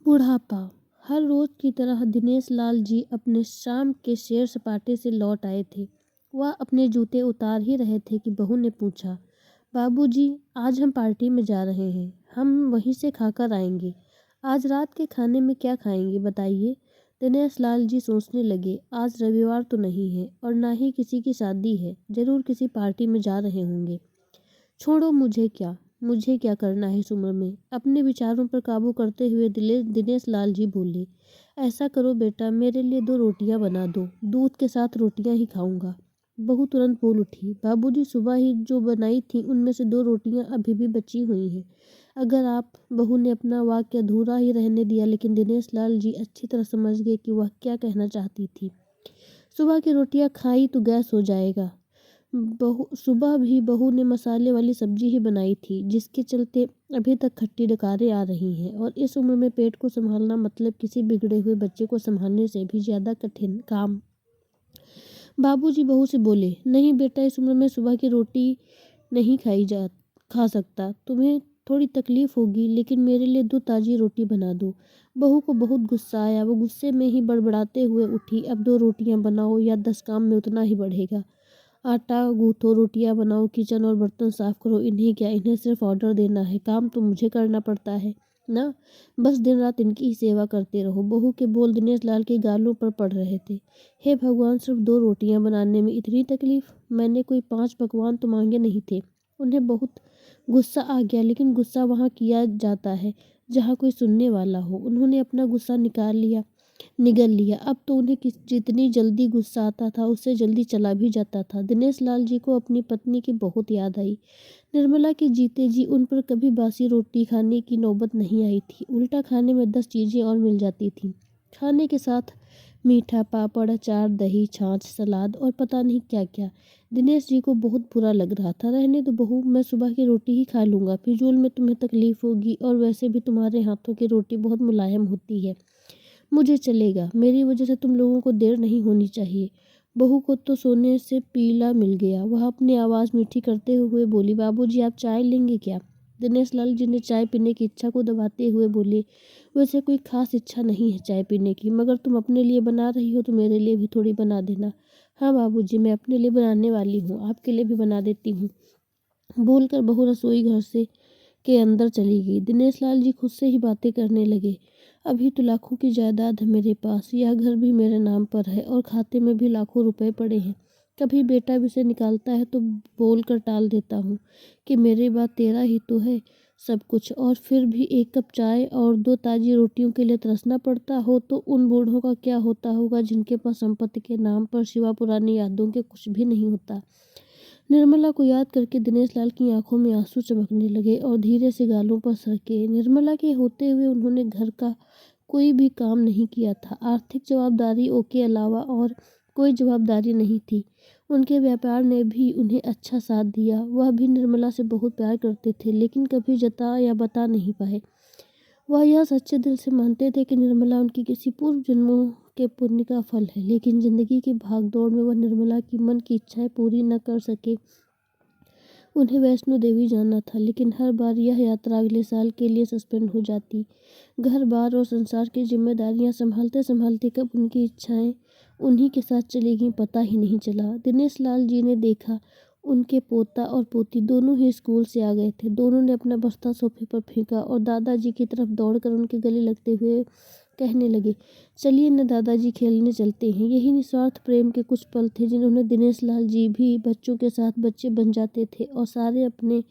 बुढ़ापा। हर रोज की तरह दिनेश लाल जी अपने शाम के सैर सपाटे से लौट आए थे। वह अपने जूते उतार ही रहे थे कि बहू ने पूछा, बाबूजी, आज हम पार्टी में जा रहे हैं, हम वहीं से खाकर आएंगे। आज रात के खाने में क्या खाएंगे बताइए। दिनेश लाल जी सोचने लगे, आज रविवार तो नहीं है और ना ही किसी की शादी है, जरूर किसी पार्टी में जा रहे होंगे। छोड़ो, मुझे क्या करना है इस उम्र में। अपने विचारों पर काबू करते हुए दिनेश लाल जी बोले, ऐसा करो बेटा, मेरे लिए 2 रोटियां बना दो, दूध के साथ रोटियां ही खाऊंगा। बहू तुरंत बोल उठी, बाबूजी, सुबह ही जो बनाई थी उनमें से 2 रोटियां अभी भी बची हुई हैं। अगर आप बहू ने अपना वाक्य अधूरा ही रहने दिया, लेकिन दिनेश लाल जी अच्छी तरह समझ गए कि वह क्या कहना चाहती थी। सुबह की रोटियां खाई तो गैस हो जाएगा। सुबह भी बहू ने मसाले वाली सब्जी ही बनाई थी, जिसके चलते अभी तक खट्टी डकारें आ रही हैं। और इस उम्र में पेट को संभालना मतलब किसी बिगड़े हुए बच्चे को संभालने से भी ज़्यादा कठिन काम। बाबूजी बहू से बोले, नहीं बेटा, इस उम्र में सुबह की रोटी नहीं खा सकता। तुम्हें थोड़ी तकलीफ होगी, लेकिन मेरे लिए 2 ताज़ी रोटी बना दो। बहू को बहुत गुस्सा आया। वो गुस्से में ही बड़बड़ाते हुए उठी, अब 2 रोटियां बनाओ या 10 काम में उतना ही बढ़ेगा। आटा गूंथो, रोटियां बनाओ, किचन और बर्तन साफ करो। इन्हें क्या, इन्हें सिर्फ ऑर्डर देना है, काम तो मुझे करना पड़ता है ना। बस दिन रात इनकी ही सेवा करते रहो। बहू के बोल दिनेश लाल के गालों पर पड़ रहे थे। हे भगवान, सिर्फ 2 रोटियां बनाने में इतनी तकलीफ। मैंने कोई 5 पकवान तो मांगे नहीं थे। उन्हें बहुत गुस्सा आ गया, लेकिन गुस्सा वहाँ किया जाता है जहाँ कोई सुनने वाला हो। उन्होंने अपना गुस्सा निगल लिया। अब तो उन्हें जितनी जल्दी गुस्सा आता था, उससे जल्दी चला भी जाता था। दिनेश लाल जी को अपनी पत्नी की बहुत याद आई। निर्मला के जीते जी उन पर कभी बासी रोटी खाने की नौबत नहीं आई थी। उल्टा खाने में 10 चीज़ें और मिल जाती थीं। खाने के साथ मीठा, पापड़, अचार, दही, छाछ, सलाद और पता नहीं क्या क्या। दिनेश जी को बहुत बुरा लग रहा था। रहने दो बहू, मैं सुबह की रोटी ही खा लूँगा। फिजूल में तुम्हें तकलीफ होगी, और वैसे भी तुम्हारे हाथों की रोटी बहुत मुलायम होती है। मुझे चलेगा, मेरी वजह से तुम लोगों को देर नहीं होनी चाहिए। बहू को तो सोने से पीला मिल गया। वह अपनी आवाज़ मीठी करते हुए बोली, बाबूजी, आप चाय लेंगे क्या। दिनेश लाल जी ने चाय पीने की इच्छा को दबाते हुए बोले, वैसे कोई खास इच्छा नहीं है चाय पीने की, मगर तुम अपने लिए बना रही हो तो मेरे लिए भी थोड़ी बना देना। हाँ बाबूजी, मैं अपने लिए बनाने वाली हूँ, आपके लिए भी बना देती हूँ। बोलकर बहू रसोई घर से के अंदर चली गई। दिनेश लाल जी खुद से ही बातें करने लगे, अभी तो लाखों की जायदाद है मेरे पास, यह घर भी मेरे नाम पर है और खाते में भी लाखों रुपए पड़े हैं। कभी बेटा विषय निकालता है तो बोल कर टाल देता हूँ कि मेरे बाद तेरा ही तो है सब कुछ, और फिर भी 1 कप चाय और 2 ताज़ी रोटियों के लिए तरसना पड़ता हो तो उन बूढ़ों का क्या होता होगा जिनके पास संपत्ति के नाम पर सिवा पुरानी यादों के कुछ भी नहीं होता। निर्मला को याद करके दिनेश लाल की आंखों में आंसू चमकने लगे और धीरे से गालों पर सरके। निर्मला के होते हुए उन्होंने घर का कोई भी काम नहीं किया था। आर्थिक जवाबदारियों के अलावा और कोई जवाबदारी नहीं थी। उनके व्यापार ने भी उन्हें अच्छा साथ दिया। वह भी निर्मला से बहुत प्यार करते थे, लेकिन कभी जता या बता नहीं पाए। वह यह सच्चे दिल से मानते थे कि निर्मला उनकी किसी पूर्व जन्मों के पुण्य का फल है, लेकिन जिंदगी की भागदौड़ में वह निर्मला की मन की इच्छाएं पूरी न कर सके। उन्हें वैष्णो देवी जाना था, लेकिन हर बार यह यात्रा अगले साल के लिए सस्पेंड हो जाती। घर बार और संसार की जिम्मेदारियां संभालते संभालते कब उनकी इच्छाएं उन्हीं के साथ चली गईं, पता ही नहीं चला। दिनेश लाल जी ने देखा, उनके पोता और पोती दोनों ही स्कूल से आ गए थे। दोनों ने अपना बस्ता सोफे पर फेंका और दादाजी की तरफ दौड़कर उनके गले लगते हुए कहने लगे, चलिए न दादाजी, खेलने चलते हैं। यही निस्वार्थ प्रेम के कुछ पल थे जिन्होंने दिनेश लाल जी भी बच्चों के साथ बच्चे बन जाते थे और सारे अपने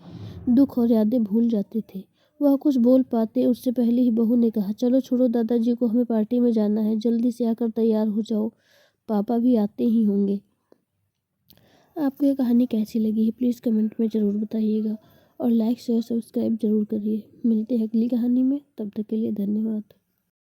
दुख और यादें भूल जाते थे। वह कुछ बोल पाते उससे पहले ही बहू ने कहा, चलो छोड़ो दादाजी को, हमें पार्टी में जाना है, जल्दी से आकर तैयार हो जाओ, पापा भी आते ही होंगे। आपको ये कहानी कैसी लगी है प्लीज़ कमेंट में ज़रूर बताइएगा और लाइक शेयर सब्सक्राइब ज़रूर करिए। मिलते हैं अगली कहानी में, तब तक के लिए धन्यवाद।